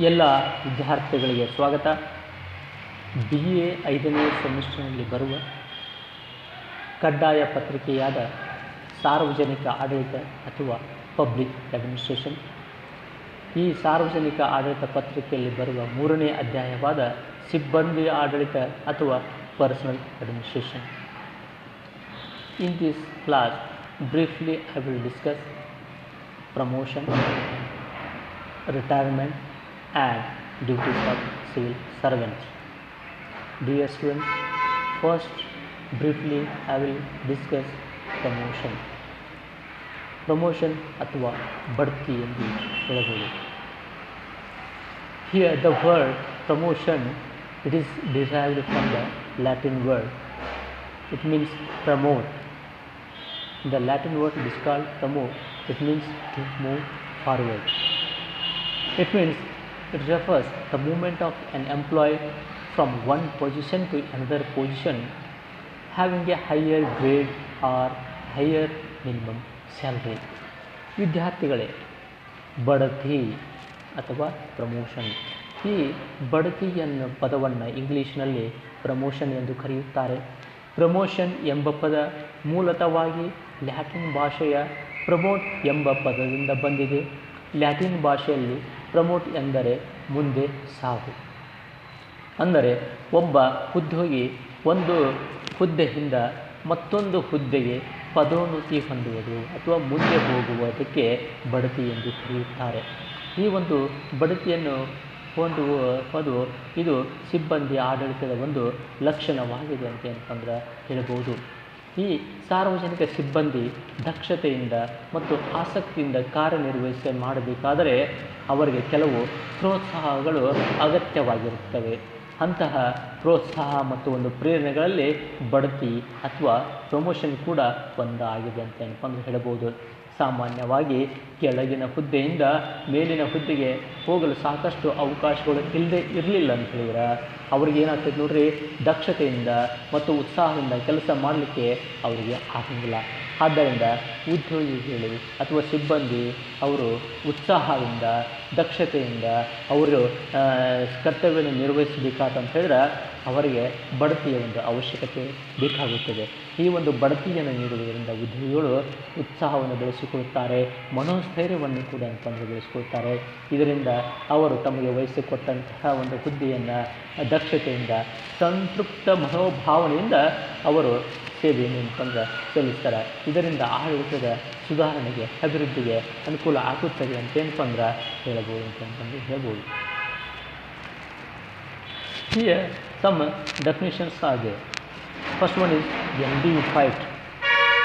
ಎಲ್ಲ ವಿದ್ಯಾರ್ಥಿಗಳಿಗೆ ಸ್ವಾಗತ. BA 5ನೇ ಸೆಮಿಸ್ಟರ್ನಲ್ಲಿ ಬರುವ ಕಡ್ಡಾಯ ಪತ್ರಿಕೆಯಾದ ಸಾರ್ವಜನಿಕ ಆಡಳಿತ ಅಥವಾ ಪಬ್ಲಿಕ್ ಅಡ್ಮಿನಿಸ್ಟ್ರೇಷನ್. ಈ ಸಾರ್ವಜನಿಕ ಆಡಳಿತ ಪತ್ರಿಕೆಯಲ್ಲಿ ಬರುವ 3ನೇ ಅಧ್ಯಾಯವಾದ ಸಿಬ್ಬಂದಿ ಆಡಳಿತ ಅಥವಾ personal administration. In this class, briefly I will discuss promotion, retirement and duties of civil servants. Dear students, first briefly I will discuss promotion. Promotion ಅಥವಾ ಬಡ್ತಿ ಎಂದು ಹೇಳಬಹುದು. Here the word promotion, it is derived from the Latin word. It means promote. The Latin word is called promote. It means to move forward. It means it refers the movement of an employee from one position to another position having a higher grade or higher minimum salary. ವಿದ್ಯಾರ್ಥಿಗಳೇ, ಬಡ್ತಿ ಅಥವಾ promotion, ಈ ಬಡ್ತಿ ಎನ್ನುವ ಪದವನ್ನು ಇಂಗ್ಲೀಷ್ನಲ್ಲಿ promotion ಎಂದು ಕರೆಯುತ್ತಾರೆ. ಪ್ರಮೋಷನ್ ಎಂಬ ಪದ ಮೂಲತಃವಾಗಿ ಲ್ಯಾಟಿನ್ ಭಾಷೆಯ ಪ್ರಮೋಟ್ ಎಂಬ ಪದದಿಂದ ಬಂದಿದೆ. ಲ್ಯಾಟಿನ್ ಭಾಷೆಯಲ್ಲಿ ಪ್ರಮೋಟ್ ಎಂದರೆ ಮುಂದೆ ಸಾಗು. ಅಂದರೆ ಒಬ್ಬ ಉದ್ಯೋಗಿ ಒಂದು ಹುದ್ದೆಯಿಂದ ಮತ್ತೊಂದು ಹುದ್ದೆಗೆ ಪದೋನ್ನತಿ ಹೊಂದುವುದು ಅಥವಾ ಮುಂದೆ ಹೋಗುವುದಕ್ಕೆ ಬಡ್ತಿ ಎಂದು ಕರೆಯುತ್ತಾರೆ. ಈ ಒಂದು ಬಡ್ತಿಯನ್ನು ಹೊಂದುವುದು ಇದು ಸಿಬ್ಬಂದಿ ಆಡಳಿತದ ಒಂದು ಲಕ್ಷಣವಾಗಿದೆ ಅಂತ ಏನಂತಂದ್ರೆ ಹೇಳ್ಬೋದು. ಈ ಸಾರ್ವಜನಿಕ ಸಿಬ್ಬಂದಿ ದಕ್ಷತೆಯಿಂದ ಮತ್ತು ಆಸಕ್ತಿಯಿಂದ ಮಾಡಬೇಕಾದರೆ ಅವರಿಗೆ ಕೆಲವು ಪ್ರೋತ್ಸಾಹಗಳು ಅಗತ್ಯವಾಗಿರುತ್ತವೆ. ಅಂತಹ ಪ್ರೋತ್ಸಾಹ ಮತ್ತು ಒಂದು ಪ್ರೇರಣೆಗಳಲ್ಲಿ ಬಡ್ತಿ ಅಥವಾ ಪ್ರಮೋಷನ್ ಕೂಡ ಒಂದಾಗಿದೆ ಅಂತ ಏನಂತಂದ್ರೆ ಹೇಳ್ಬೋದು. ಸಾಮಾನ್ಯವಾಗಿ ಕೆಳಗಿನ ಹುದ್ದೆಯಿಂದ ಮೇಲಿನ ಹುದ್ದೆಗೆ ಹೋಗಲು ಸಾಕಷ್ಟು ಅವಕಾಶಗಳು ಇರಲಿಲ್ಲ ಅಂತ ಹೇಳಿದ್ರೆ ಅವ್ರಿಗೆ ಏನಾಗ್ತದೆ ನೋಡ್ರಿ, ದಕ್ಷತೆಯಿಂದ ಮತ್ತು ಉತ್ಸಾಹದಿಂದ ಕೆಲಸ ಮಾಡಲಿಕ್ಕೆ ಅವರಿಗೆ ಆಗಂಗಿಲ್ಲ. ಆದ್ದರಿಂದ ಉದ್ಯೋಗಿಗಳು ಅಥವಾ ಸಿಬ್ಬಂದಿ ಅವರು ಉತ್ಸಾಹದಿಂದ ದಕ್ಷತೆಯಿಂದ ಅವರು ಕರ್ತವ್ಯವನ್ನು ನಿರ್ವಹಿಸಬೇಕಾದಂತ ಹೇಳಿದ್ರೆ ಅವರಿಗೆ ಬಡ್ತಿಯ ಒಂದು ಅವಶ್ಯಕತೆ ಬೇಕಾಗುತ್ತದೆ. ಈ ಒಂದು ಬಡ್ತಿಯನ್ನು ನೀಡುವುದರಿಂದ ಉದ್ಯೋಗಿಗಳು ಉತ್ಸಾಹವನ್ನು ಬೆಳೆಸಿಕೊಳ್ಳುತ್ತಾರೆ, ಮನೋಸ್ಥೈರ್ಯವನ್ನು ಕೂಡ ಬೆಳೆಸಿಕೊಳ್ತಾರೆ. ಇದರಿಂದ ಅವರು ತಮಗೆ ವಹಿಸಿಕೊಟ್ಟಂತಹ ಒಂದು ಹುದ್ದೆಯನ್ನು ದಕ್ಷತೆಯಿಂದ ಸಂತೃಪ್ತ ಮನೋಭಾವನೆಯಿಂದ ಅವರು ಸೇವೆಯನ್ನು ಸಲ್ಲಿಸ್ತಾರೆ. ಇದರಿಂದ ಆಡಳಿತದ ಸುಧಾರಣೆಗೆ ಅಭಿವೃದ್ಧಿಗೆ ಅನುಕೂಲ ಆಗುತ್ತದೆ ಅಂತೇನಪ್ಪ ಹೇಳ್ಬೋದು ಹೇಳ್ಬೋದು. Here some definitions are there. First one is LD White.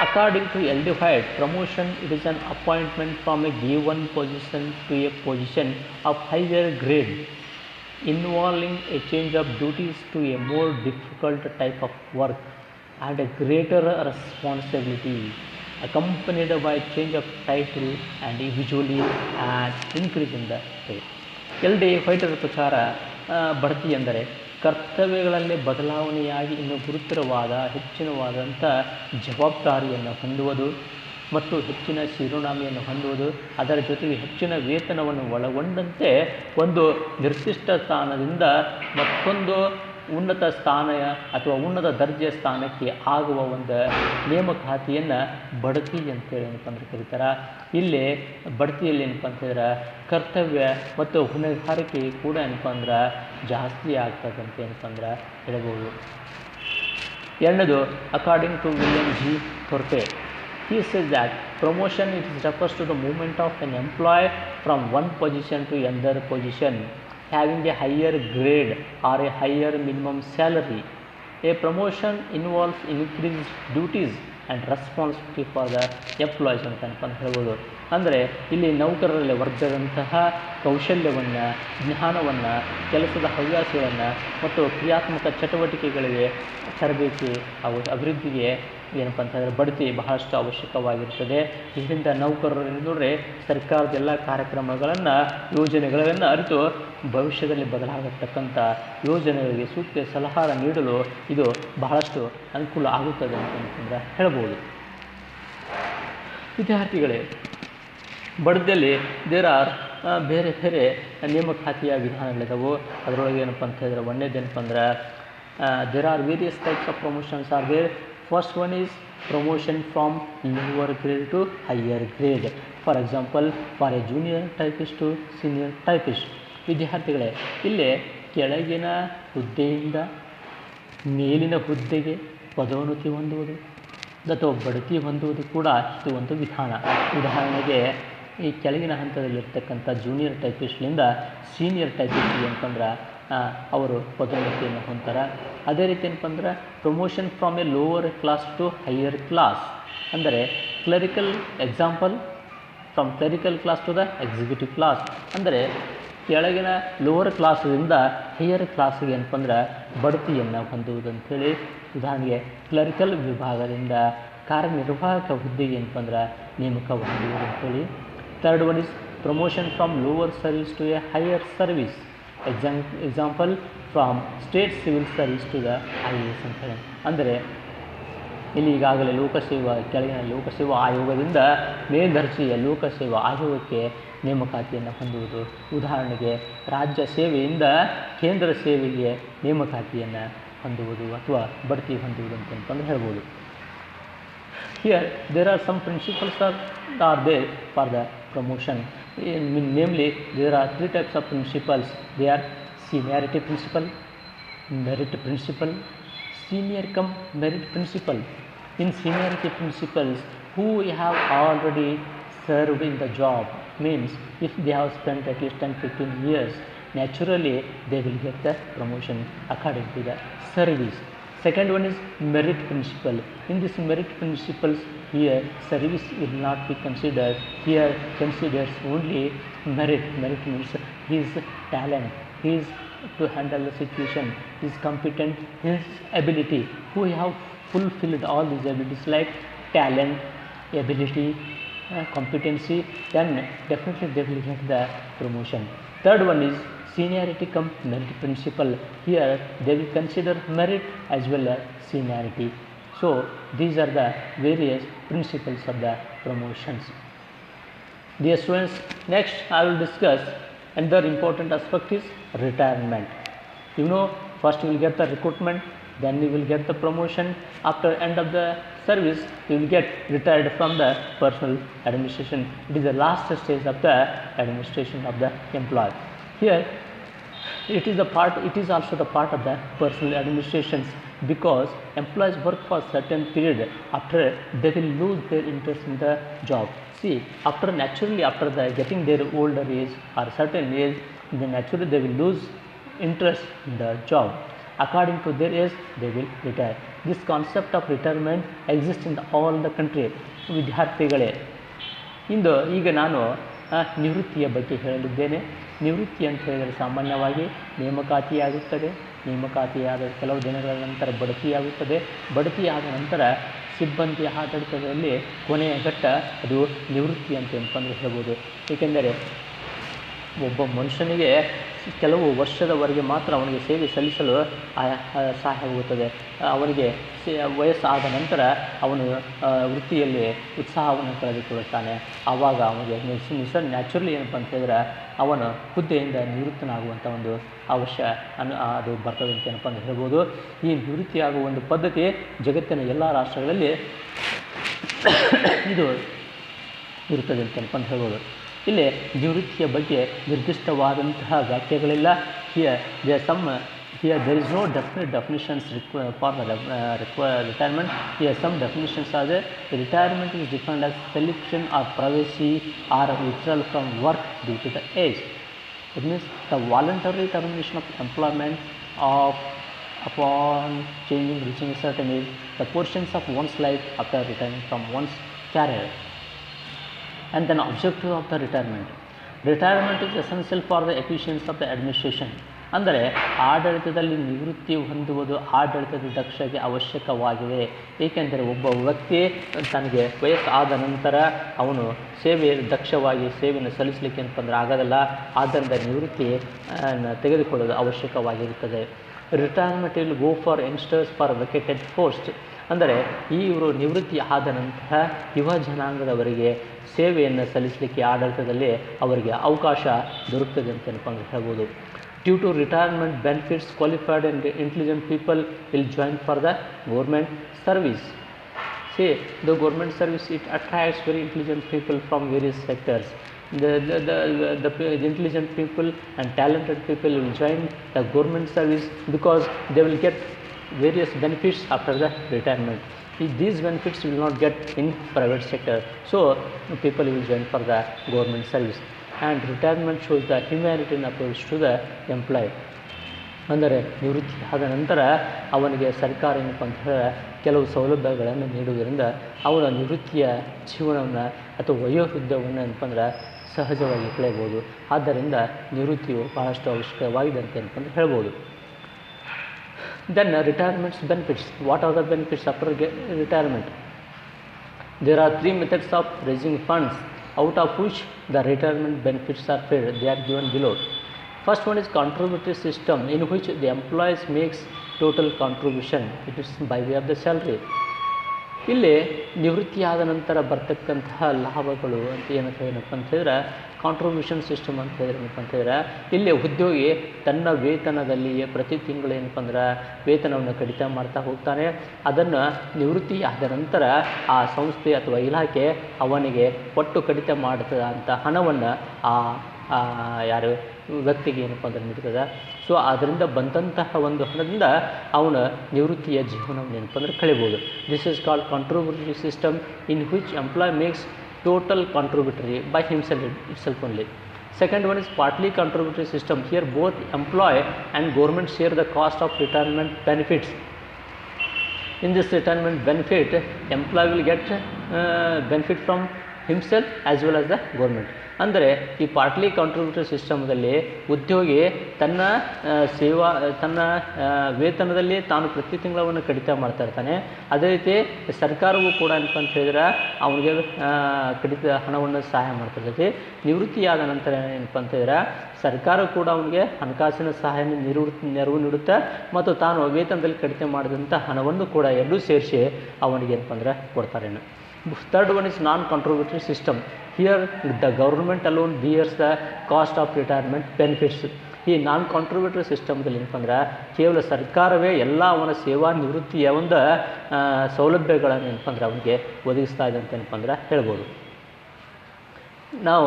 According to LD White, promotion it is an appointment from a given position to a position of higher grade involving a change of duties to a more difficult type of work and a greater responsibility accompanied by change of title and usually an increase in the pay. LD White ಪ್ರಕಾರ ಬಡ್ತಿ ಎಂದರೆ ಕರ್ತವ್ಯಗಳಲ್ಲಿ ಬದಲಾವಣೆಯಾಗಿ ಇನ್ನು ಗುರುತರವಾದ ಹೆಚ್ಚಿನವಾದಂಥ ಜವಾಬ್ದಾರಿಯನ್ನು ಹೊಂದುವುದು ಮತ್ತು ಹೆಚ್ಚಿನ ಶಿರೋನಾಮೆಯನ್ನು ಹೊಂದುವುದು, ಅದರ ಜೊತೆಗೆ ಹೆಚ್ಚಿನ ವೇತನವನ್ನು ಒಳಗೊಂಡಂತೆ ಒಂದು ನಿರ್ದಿಷ್ಟ ಸ್ಥಾನದಿಂದ ಮತ್ತೊಂದು ಉನ್ನತ ಸ್ಥಾನ ಅಥವಾ ಉನ್ನತ ದರ್ಜೆಯ ಸ್ಥಾನಕ್ಕೆ ಆಗುವ ಒಂದು ನೇಮಕಾತಿಯನ್ನು ಬಡ್ತಿ ಅಂತೇಳಿ ಕರೀತಾರೆ. ಇಲ್ಲಿ ಬಡ್ತಿಯಲ್ಲಿ ಅಂತಂದ್ರೆ ಕರ್ತವ್ಯ ಮತ್ತು ಹೊಣೆಗಾರಿಕೆ ಕೂಡ ಜಾಸ್ತಿ ಆಗ್ತದಂತೆ ಹೇಳ್ಬೋದು. ಎರಡನೇದು according to William G Thorpe. He says that promotion it refers to the movement of an employee from one position to another position having a higher grade or a higher minimum salary. A promotion involves increased duties and responsibility for the employees ಅಂತ ಹೇಳ್ಬೋದು. ಅಂದರೆ ಇಲ್ಲಿ ನೌಕರರಲ್ಲಿ ವರ್ಗದಂತಹ ಕೌಶಲ್ಯವನ್ನು, ಜ್ಞಾನವನ್ನು, ಕೆಲಸದ ಹವ್ಯಾಸಗಳನ್ನು ಮತ್ತು ಕ್ರಿಯಾತ್ಮಕ ಚಟುವಟಿಕೆಗಳಿಗೆ ತರಬೇತಿ ಹಾಗೂ ಅಭಿವೃದ್ಧಿಗೆ ಏನಪ್ಪ ಅಂತಂದರೆ ಬಡ್ತಿ ಬಹಳಷ್ಟು ಅವಶ್ಯಕವಾಗಿರ್ತದೆ. ಇದರಿಂದ ನೌಕರರು ನೋಡ್ರೆ ಸರ್ಕಾರದ ಎಲ್ಲ ಕಾರ್ಯಕ್ರಮಗಳನ್ನು ಯೋಜನೆಗಳನ್ನು ಅರಿತು ಭವಿಷ್ಯದಲ್ಲಿ ಬದಲಾಗತಕ್ಕಂಥ ಯೋಜನೆಗಳಿಗೆ ಸೂಕ್ತ ಸಲಹೆ ನೀಡಲು ಇದು ಬಹಳಷ್ಟು ಅನುಕೂಲ ಆಗುತ್ತದೆ ಅಂತಂದ್ರೆ ಹೇಳ್ಬೋದು. ವಿದ್ಯಾರ್ಥಿಗಳೇ, ಬಡ್ತಿಯಲ್ಲಿ ದೇರ್ ಆರ್ ಬೇರೆ ಬೇರೆ ನೇಮಕಾತಿಯ ವಿಧಾನಗಳಿದಾವೆ. ಅದರೊಳಗೆ ಏನಪ್ಪ ಅಂತ ಹೇಳಿದ್ರೆ ಒಂದೇದೇನಪ್ಪ ಅಂದ್ರೆ there are various types of promotions are there. First one is promotion from lower grade to higher grade. For example, for a junior typist to senior typist. ವಿದ್ಯಾರ್ಥಿಗಳೇ, ಇಲ್ಲೇ ಕೆಳಗಿನ ಹುದ್ದೆಯಿಂದ ಮೇಲಿನ ಹುದ್ದೆಗೆ ಪದೋನ್ನತಿ ಹೊಂದುವುದು ಅಥವಾ ಬಡ್ತಿ ಹೊಂದುವುದು ಕೂಡ ಇದು ಒಂದು ವಿಧಾನ. ಉದಾಹರಣೆಗೆ, ಈ ಕೆಳಗಿನ ಹಂತದಲ್ಲಿರ್ತಕ್ಕಂಥ ಜೂನಿಯರ್ ಟೈಪಿಸ್ಟ್ನಿಂದ ಸೀನಿಯರ್ ಟೈಪಿಸ್ಟ್ ಅಂತಂದ್ರೆ ಅವರು ಪದೋನ್ನತಿಯನ್ನು ಹೊಂದ್ತಾರೆ. ಅದೇ ರೀತಿ ಏನಪ್ಪ ಅಂದ್ರೆ promotion from a lower class to higher class, ಅಂದರೆ clerical example from clerical class to the executive class, ಅಂದರೆ ಕೆಳಗಿನ ಲೋವರ್ ಕ್ಲಾಸ್ದಿಂದ ಹೈಯರ್ ಕ್ಲಾಸಿಗೆ ಏನಪ್ಪ ಅಂದ್ರೆ ಬಡ್ತಿಯನ್ನು ಹೊಂದುವುದಂಥೇಳಿ. ಉದಾಹರಣೆಗೆ, ಕ್ಲರಿಕಲ್ ವಿಭಾಗದಿಂದ ಕಾರ್ಯನಿರ್ವಾಹಕ ಹುದ್ದೆಗೆ ಏನಪ್ಪ ಅಂದ್ರೆ ನೇಮಕ ಹೊಂದುವುದು ಅಂಥೇಳಿ. Third one is promotion from lower service to a higher service. Example from state civil service to the IAS ಅಂತೇಳಿ. ಅಂದರೆ ಇಲ್ಲಿ ಈಗಾಗಲೇ ಕೆಳಗಿನ ಲೋಕಸೇವಾ ಆಯೋಗದಿಂದ ಮೇಲ್ದರ್ಜೆಯ ಲೋಕಸೇವಾ ಆಯೋಗಕ್ಕೆ ನೇಮಕಾತಿಯನ್ನು ಹೊಂದುವುದು. ಉದಾಹರಣೆಗೆ, ರಾಜ್ಯ ಸೇವೆಯಿಂದ ಕೇಂದ್ರ ಸೇವೆಗೆ ನೇಮಕಾತಿಯನ್ನು ಹೊಂದುವುದು ಅಥವಾ ಬಡ್ತಿ ಹೊಂದುವುದು ಅಂತಂದು ಹೇಳ್ಬೋದು. Here there are some principles are there for the promotion. Namely, there are three types of principles. They are seniority principle, merit principle, senior cum merit principle. In seniority principles, who have already served in the job, means if they have spent at least 10-15 years, naturally they will get the promotion according to the service. Second one is merit principle. In this merit principles, here service will not be considered. Here considers only merit. Merit means his talent, his to handle the situation, his competent, his ability. Who have fulfilled all these abilities like talent, ability, competency, then definitely they will get the promotion. Third one is seniority cum merit principle. Here they will consider merit as well as seniority. So these are the various principles of the promotions. Dear students, next I will discuss another important aspect is retirement. You know, first you will get the recruitment, then you will get the promotion. After end of the service, you will get retired from the personal administration. It is the last stage of the administration of the employee. Here it is also the part of the personal administrations, because employees work for certain period. After they will lose their interest in the job. See, naturally after the getting their older age or certain age, then naturally they will lose interest in the job. According to their age, they will retire. This concept of retirement exists in all the country. ವಿದ್ಯಾರ್ಥಿಗಳೇ, ಈಗ ನಾನು ನಿವೃತ್ತಿಯ ಬಗ್ಗೆ ಹೇಳಲಿದ್ದೇನೆ. ನಿವೃತ್ತಿ ಅಂತ ಹೇಳಿದರೆ ಸಾಮಾನ್ಯವಾಗಿ ನೇಮಕಾತಿಯಾಗುತ್ತದೆ. ನೇಮಕಾತಿಯಾದ ಕೆಲವು ದಿನಗಳ ನಂತರ ಬಡ್ತಿಯಾಗುತ್ತದೆ. ಬಡ್ತಿಯಾದ ನಂತರ ಸಿಬ್ಬಂದಿ ಆಡಳಿತದಲ್ಲಿ ಕೊನೆಯ ಘಟ್ಟ ಅದು ನಿವೃತ್ತಿ ಅಂತ ಹೇಳ್ಬೋದು. ಏಕೆಂದರೆ ಒಬ್ಬ ಮನುಷ್ಯನಿಗೆ ಕೆಲವು ವರ್ಷದವರೆಗೆ ಮಾತ್ರ ಅವನಿಗೆ ಸೇವೆ ಸಲ್ಲಿಸಲು ಸಹಾಯವಾಗುತ್ತದೆ. ಅವನಿಗೆ ವಯಸ್ಸಾದ ನಂತರ ಅವನು ವೃತ್ತಿಯಲ್ಲಿ ಉತ್ಸಾಹವನ್ನು ಕಳೆದುಕೊಳ್ಳುತ್ತಾನೆ. ಆವಾಗ ಅವನಿಗೆ ನ್ಯಾಚುರಲಿ ಏನಪ್ಪ ಅಂತ ಹೇಳಿದ್ರೆ ಅವನ ಹುದ್ದೆಯಿಂದ ನಿವೃತ್ತನಾಗುವಂಥ ಒಂದು ಅದು ಬರ್ತದೆ ಅಂತ ಏನಪ್ಪ ಅಂತ ಹೇಳ್ಬೋದು. ಈ ನಿವೃತ್ತಿಯಾಗುವ ಒಂದು ಪದ್ಧತಿ ಜಗತ್ತಿನ ಎಲ್ಲ ರಾಷ್ಟ್ರಗಳಲ್ಲಿ ಇದು ಇರುತ್ತದೆ ಅಂತ ಏನಪ್ಪ ಅಂತ ಹೇಳ್ಬೋದು. ಇಲ್ಲಿ ನಿವೃತ್ತಿಯ ಬಗ್ಗೆ ನಿರ್ದಿಷ್ಟವಾದಂತಹ ವ್ಯಾಖ್ಯೆಗಳಿಲ್ಲ. Here there is no definite definitions for the retirement. Here some definitions are there. The retirement is defined as selection or privacy or withdrawal from work due to the age. It means the voluntary termination of employment upon reaching a certain age, the portions of one's life after retiring from one's career. And then objective of the retirement. Retirement is essential for the efficiency of the administration. ಅಂದರೆ ಆಡಳಿತದಲ್ಲಿ ನಿವೃತ್ತಿ ಹೊಂದುವುದು ಆಡಳಿತದ ದಕ್ಷತೆಗೆ ಅವಶ್ಯಕವಾಗಿದೆ. ಏಕೆಂದರೆ ಒಬ್ಬ ವ್ಯಕ್ತಿ ತನಗೆ ವಯಸ್ಸಾದ ನಂತರ ಅವನು ದಕ್ಷವಾಗಿ ಸೇವೆಯನ್ನು ಸಲ್ಲಿಸಲಿಕ್ಕೆ ಅಂತಂದರೆ ಆಗೋದಿಲ್ಲ. ಆದ್ದರಿಂದ ನಿವೃತ್ತಿ ತೆಗೆದುಕೊಳ್ಳೋದು ಅವಶ್ಯಕವಾಗಿರುತ್ತದೆ. Retirement will go for youngsters for vacated post. ಅಂದರೆ ಇವರು ನಿವೃತ್ತಿ ಆದ ನಂತರ ಯುವ ಜನಾಂಗದವರಿಗೆ ಸೇವೆಯನ್ನು ಸಲ್ಲಿಸಲಿಕ್ಕೆ ಆಡಳಿತದಲ್ಲಿ ಅವರಿಗೆ ಅವಕಾಶ ದೊರಕ್ತದೆ ಅಂತ ಹೇಳ್ಬೋದು. Due to retirement benefits qualified and intelligent people will join for the government service. See, the government service, it attracts very intelligent people from various sectors. The intelligent people and talented people will join the government service because they will get various benefits after the retirement. These benefits will not get in private sector, so people will join for the government service. And retirement shows the humanitarian approach to the employee. ಅಂದರೆ ನಿವೃತ್ತಿ ಆದ ನಂತರ ಅವನಿಗೆ ಸರ್ಕಾರ ಏನಪ್ಪ ಅಂತ ಹೇಳಿದ್ರೆ ಕೆಲವು ಸೌಲಭ್ಯಗಳನ್ನು ನೀಡುವುದರಿಂದ ಅವನ ನಿವೃತ್ತಿಯ ಜೀವನವನ್ನು ಅಥವಾ ವಯೋವೃದ್ಧವನ್ನು ಏನಪ್ಪ ಅಂದ್ರೆ ಸಹಜವಾಗಿ ಕಳೆಯಬಹುದು. ಆದ್ದರಿಂದ ನಿವೃತ್ತಿಯು ಬಹಳಷ್ಟು ಅವಶ್ಯಕವಾಗಿದೆ ಅಂತ ಏನಪ್ಪ ಹೇಳ್ಬೋದು. Then retirement benefits. What are the benefits after retirement? There are 3 methods of raising funds, out of which the retirement benefits are paid. They are given below. First one is contributory system, in which the employees makes total contribution. It is by way of the salary. ಇಲ್ಲಿ ನಿವೃತ್ತಿಯಾದ ನಂತರ ಬರ್ತಕ್ಕಂತಹ ಲಾಭಗಳು ಅಂತ ಏನಪ್ಪ ಅಂತ ಹೇಳಿದ್ರೆ contribution system ಅಂತ ಹೇಳಿದ್ರೆ ಏನಪ್ಪ ಅಂತ ಹೇಳಿದ್ರೆ ಇಲ್ಲಿ ಉದ್ಯೋಗಿ ತನ್ನ ವೇತನದಲ್ಲಿಯೇ ಪ್ರತಿ ತಿಂಗಳು ಏನಪ್ಪ ಅಂದ್ರೆ ವೇತನವನ್ನು ಕಡಿತ ಮಾಡ್ತಾ ಹೋಗ್ತಾನೆ. ಅದನ್ನು ನಿವೃತ್ತಿ ಆದ ನಂತರ ಆ ಸಂಸ್ಥೆ ಅಥವಾ ಇಲಾಖೆ ಅವನಿಗೆ ಒಟ್ಟು ಕಡಿತ ಮಾಡ್ತದ ಅಂತ ಹಣವನ್ನು ಯಾರು ವ್ಯಕ್ತಿಗೆ ಏನಪ್ಪ ಅಂದ್ರೆ ನೀಡ್ತದೆ. ಸೊ ಅದರಿಂದ ಬಂದಂತಹ ಒಂದು ಹಣದಿಂದ ಅವನ ನಿವೃತ್ತಿಯ ಜೀವನವನ್ನು ಏನಪ್ಪ ಅಂದ್ರೆ ಕಳಿಬೋದು. This is called contributory system, in which employ makes total contributory by himself itself only. Second one is partly contributory system. Here both employee and government share the cost of retirement benefits. In this retirement benefit, employee will get benefit from himself as well as the government. ಅಂದರೆ ಈ partly contributory ಸಿಸ್ಟಮ್ದಲ್ಲಿ ಉದ್ಯೋಗಿ ತನ್ನ ತನ್ನ ವೇತನದಲ್ಲಿ ತಾನು ಪ್ರತಿ ತಿಂಗಳವನ್ನು ಕಡಿತ ಮಾಡ್ತಾ ಇರ್ತಾನೆ. ಅದೇ ರೀತಿ ಸರ್ಕಾರವೂ ಕೂಡ ಏನಪ್ಪ ಅಂತ ಹೇಳಿದ್ರೆ ಅವನಿಗೆ ಕಡಿತ ಹಣವನ್ನು ಸಹಾಯ ಮಾಡ್ತಿರ್ತೈತಿ. ನಿವೃತ್ತಿಯಾದ ನಂತರ ಏನಪ್ಪ ಅಂತ ಹೇಳಿದ್ರೆ ಸರ್ಕಾರ ಕೂಡ ಅವನಿಗೆ ಹಣಕಾಸಿನ ಸಹಾಯ ನೆರವು ನೀಡುತ್ತೆ ಮತ್ತು ತಾನು ವೇತನದಲ್ಲಿ ಕಡಿತ ಮಾಡಿದಂಥ ಹಣವನ್ನು ಕೂಡ ಎರಡೂ ಸೇರಿಸಿ ಅವನಿಗೆ ಏನಪ್ಪ ಅಂದ್ರೆ ಕೊಡ್ತಾರೆ. Third one is non-contributory system. Here the government alone bears the cost of retirement benefits. ಈ ನಾನ್ ಕಾಂಟ್ರಿಬ್ಯೂಟರಿ ಸಿಸ್ಟಮ್ದಲ್ಲಿ ಏನಪ್ಪ ಅಂದ್ರೆ ಕೇವಲ ಸರ್ಕಾರವೇ ಎಲ್ಲ ಅವನ ಸೇವಾ ನಿವೃತ್ತಿಯ ಒಂದು ಸೌಲಭ್ಯಗಳನ್ನು ಏನಪ್ಪ ಅಂದ್ರೆ ಅವನಿಗೆ ಒದಗಿಸ್ತಾ ಇದೆ ಅಂತ ಏನಪ್ಪ ಅಂದ್ರೆ ಹೇಳ್ಬೋದು. Now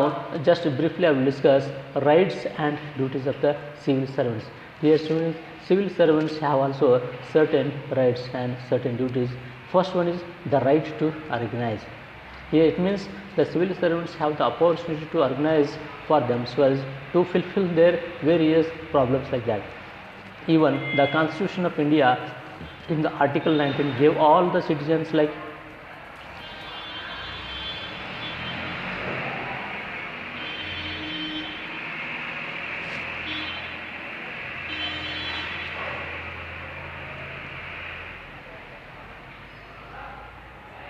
just briefly I will discuss rights and duties of the civil servants. Dear students, civil servants have also certain rights and certain duties. First one is the right to organize. Here it means the civil servants have the opportunity to organize for themselves to fulfill their various problems like that. Even the Constitution of India in the Article 19 gave all the citizens like